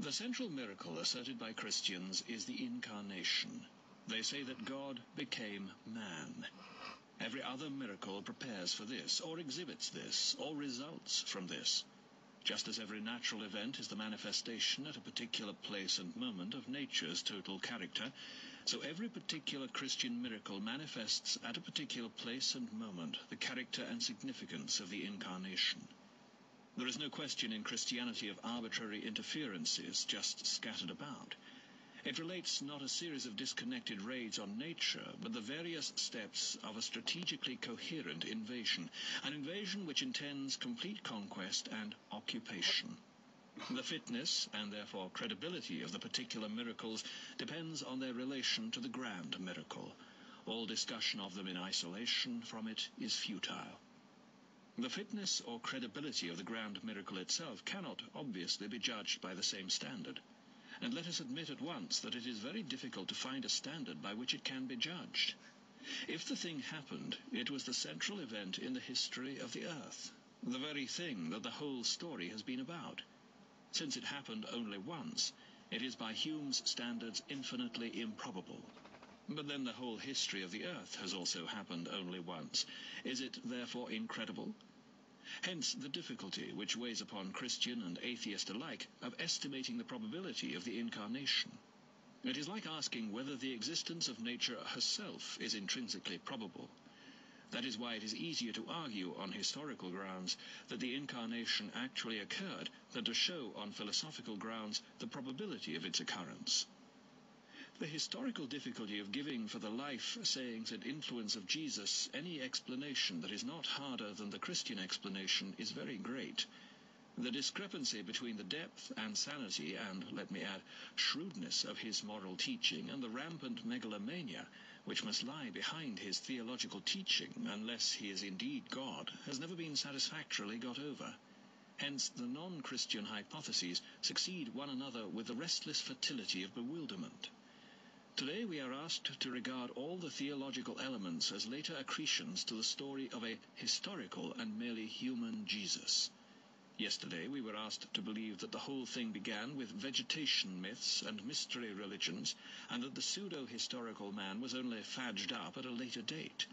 The central miracle asserted by Christians is the Incarnation. They say that God became man. Every other miracle prepares for this, or exhibits this, or results from this. Just as every natural event is the manifestation at a particular place and moment of nature's total character, so every particular Christian miracle manifests at a particular place and moment the character and significance of the Incarnation. There is no question in Christianity of arbitrary interferences just scattered about. It relates not a series of disconnected raids on nature, but the various steps of a strategically coherent invasion, an invasion which intends complete conquest and occupation. The fitness, and therefore credibility, of the particular miracles depends on their relation to the grand miracle. All discussion of them in isolation from it is futile. The fitness or credibility of the grand miracle itself cannot obviously be judged by the same standard. And let us admit at once that it is very difficult to find a standard by which it can be judged. If the thing happened, it was the central event in the history of the earth, the very thing that the whole story has been about. Since it happened only once, it is by Hume's standards infinitely improbable. But then the whole history of the earth has also happened only once. Is it therefore incredible? Hence the difficulty which weighs upon Christian and atheist alike of estimating the probability of the Incarnation. It is like asking whether the existence of nature herself is intrinsically probable. That is why it is easier to argue on historical grounds that the Incarnation actually occurred than to show on philosophical grounds the probability of its occurrence. The historical difficulty of giving for the life, sayings, and influence of Jesus any explanation that is not harder than the Christian explanation is very great. The discrepancy between the depth and sanity and, let me add, shrewdness of his moral teaching and the rampant megalomania which must lie behind his theological teaching, unless he is indeed God, has never been satisfactorily got over. Hence the non-Christian hypotheses succeed one another with the restless fertility of bewilderment. Today we are asked to regard all the theological elements as later accretions to the story of a historical and merely human Jesus. Yesterday we were asked to believe that the whole thing began with vegetation myths and mystery religions, and that the pseudo-historical man was only fadged up at a later date.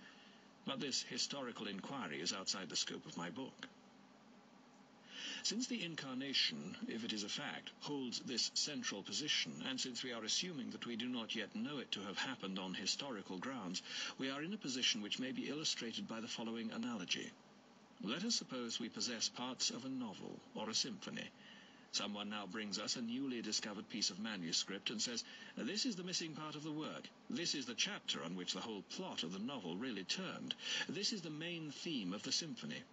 But this historical inquiry is outside the scope of my book. Since the Incarnation, if it is a fact, holds this central position, and since we are assuming that we do not yet know it to have happened on historical grounds, we are in a position which may be illustrated by the following analogy. Let us suppose we possess parts of a novel or a symphony. Someone now brings us a newly discovered piece of manuscript and says, "This is the missing part of the work. This is the chapter on which the whole plot of the novel really turned. This is the main theme of the symphony."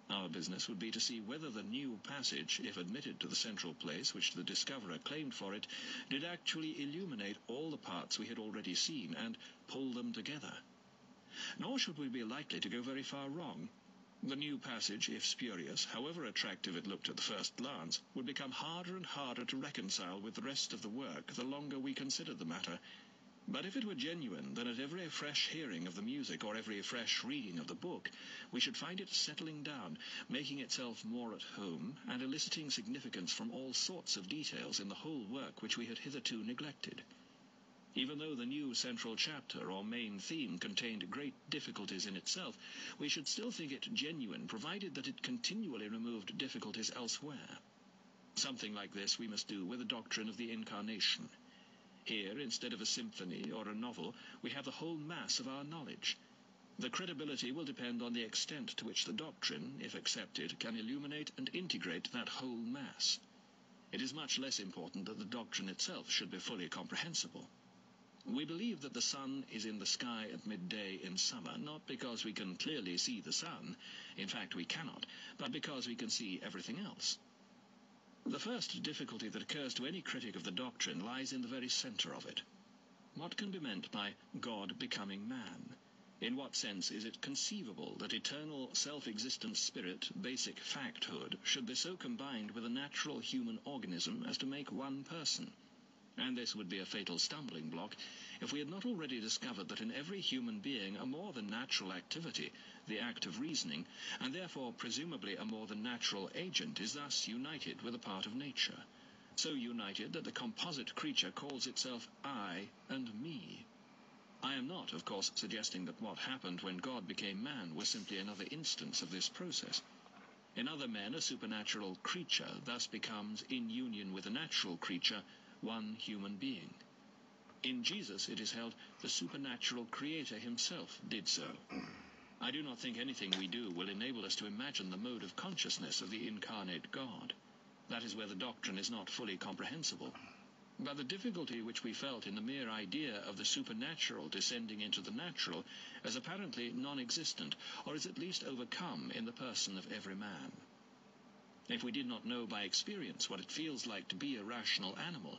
Our business would be to see whether the new passage, if admitted to the central place which the discoverer claimed for it, did actually illuminate all the parts we had already seen and pull them together. Nor should we be likely to go very far wrong. The new passage, if spurious, however attractive it looked at the first glance, would become harder and harder to reconcile with the rest of the work the longer we considered the matter. But if it were genuine, then at every fresh hearing of the music or every fresh reading of the book, we should find it settling down, making itself more at home, and eliciting significance from all sorts of details in the whole work which we had hitherto neglected. Even though the new central chapter or main theme contained great difficulties in itself, we should still think it genuine, provided that it continually removed difficulties elsewhere. Something like this we must do with the doctrine of the Incarnation. Here, instead of a symphony or a novel, we have the whole mass of our knowledge. The credibility will depend on the extent to which the doctrine, if accepted, can illuminate and integrate that whole mass. It is much less important that the doctrine itself should be fully comprehensible. We believe that the sun is in the sky at midday in summer, not because we can clearly see the sun, in fact we cannot, but because we can see everything else. The first difficulty that occurs to any critic of the doctrine lies in the very center of it. What can be meant by God becoming man? In what sense is it conceivable that eternal self-existent spirit, basic facthood, should be so combined with a natural human organism as to make one person? And this would be a fatal stumbling block if we had not already discovered that in every human being a more than natural activity, the act of reasoning, and therefore presumably a more than natural agent, is thus united with a part of nature. so united that the composite creature calls itself I and me. I am not, of course, suggesting that what happened when God became man was simply another instance of this process. In other men, a supernatural creature thus becomes, in union with a natural creature, one human being. In Jesus, it is held, the supernatural creator himself did so. I do not think anything we do will enable us to imagine the mode of consciousness of the incarnate God. That is where the doctrine is not fully comprehensible. But the difficulty which we felt in the mere idea of the supernatural descending into the natural is apparently non-existent, or is at least overcome in the person of every man. If we did not know by experience what it feels like to be a rational animal,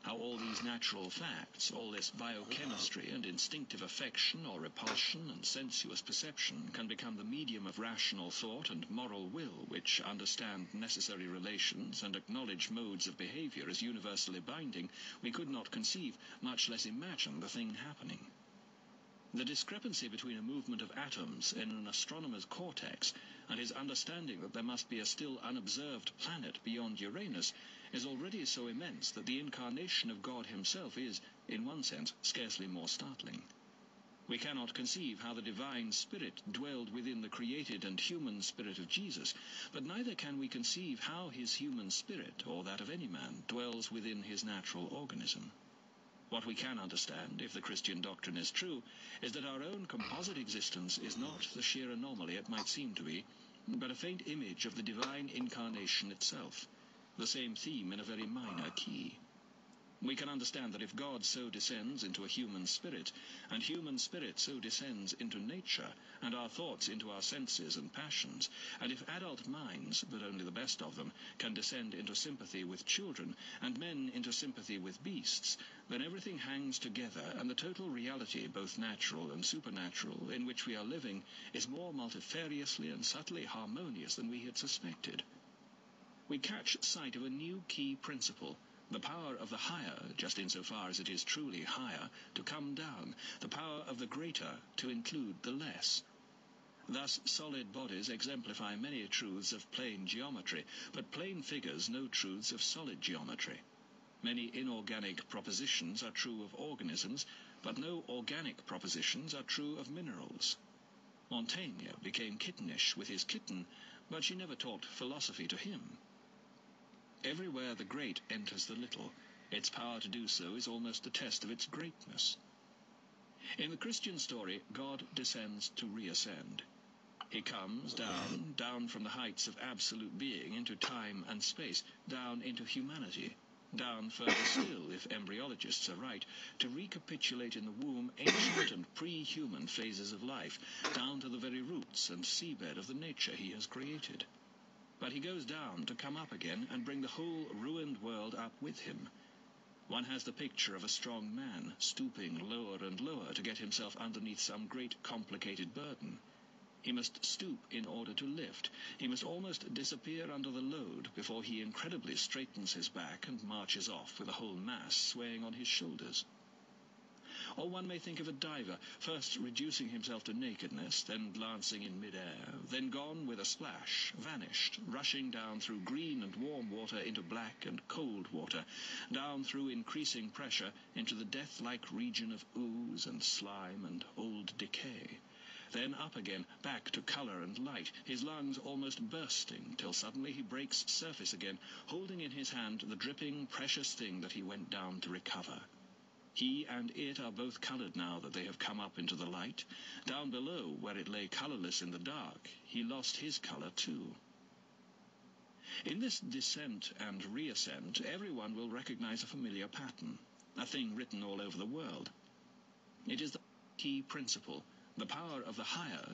how all these natural facts, all this biochemistry and instinctive affection or repulsion and sensuous perception can become the medium of rational thought and moral will, which understand necessary relations and acknowledge modes of behavior as universally binding, we could not conceive, much less imagine, the thing happening. The discrepancy between a movement of atoms in an astronomer's cortex and his understanding that there must be a still unobserved planet beyond Uranus is already so immense that the incarnation of God himself is, in one sense, scarcely more startling. We cannot conceive how the divine spirit dwelled within the created and human spirit of Jesus, but neither can we conceive how his human spirit, or that of any man, dwells within his natural organism. What we can understand, if the Christian doctrine is true, is that our own composite existence is not the sheer anomaly it might seem to be, but a faint image of the divine incarnation itself, the same theme in a very minor key. We can understand that if God so descends into a human spirit, and human spirit so descends into nature, and our thoughts into our senses and passions, and if adult minds, but only the best of them, can descend into sympathy with children, and men into sympathy with beasts, then everything hangs together, and the total reality, both natural and supernatural, in which we are living, is more multifariously and subtly harmonious than we had suspected. We catch sight of a new key principle, the power of the higher, just insofar as it is truly higher, to come down, the power of the greater to include the less. Thus, solid bodies exemplify many truths of plane geometry, but plane figures no truths of solid geometry. Many inorganic propositions are true of organisms, but no organic propositions are true of minerals. Montaigne became kittenish with his kitten, but she never taught philosophy to him. Everywhere the great enters the little, its power to do so is almost the test of its greatness. In the Christian story, God descends to reascend. He comes down from the heights of absolute being into time and space, down into humanity, down further still, if embryologists are right, to recapitulate in the womb ancient and pre-human phases of life, down to the very roots and seabed of the nature he has created. But he goes down to come up again and bring the whole ruined world up with him. One has the picture of a strong man stooping lower and lower to get himself underneath some great complicated burden. He must stoop in order to lift. He must almost disappear under the load before he incredibly straightens his back and marches off with the whole mass swaying on his shoulders. Or one may think of a diver, first reducing himself to nakedness, then glancing in mid-air, then gone with a splash, vanished, rushing down through green and warm water into black and cold water, down through increasing pressure into the death-like region of ooze and slime and old decay. Then up again, back to colour and light, his lungs almost bursting, till suddenly he breaks surface again, holding in his hand the dripping, precious thing that he went down to recover. He and it are both coloured now that they have come up into the light. Down below, where it lay colourless in the dark, he lost his colour too. In this descent and reascent, everyone will recognise a familiar pattern, a thing written all over the world. It is the key principle, the power of the higher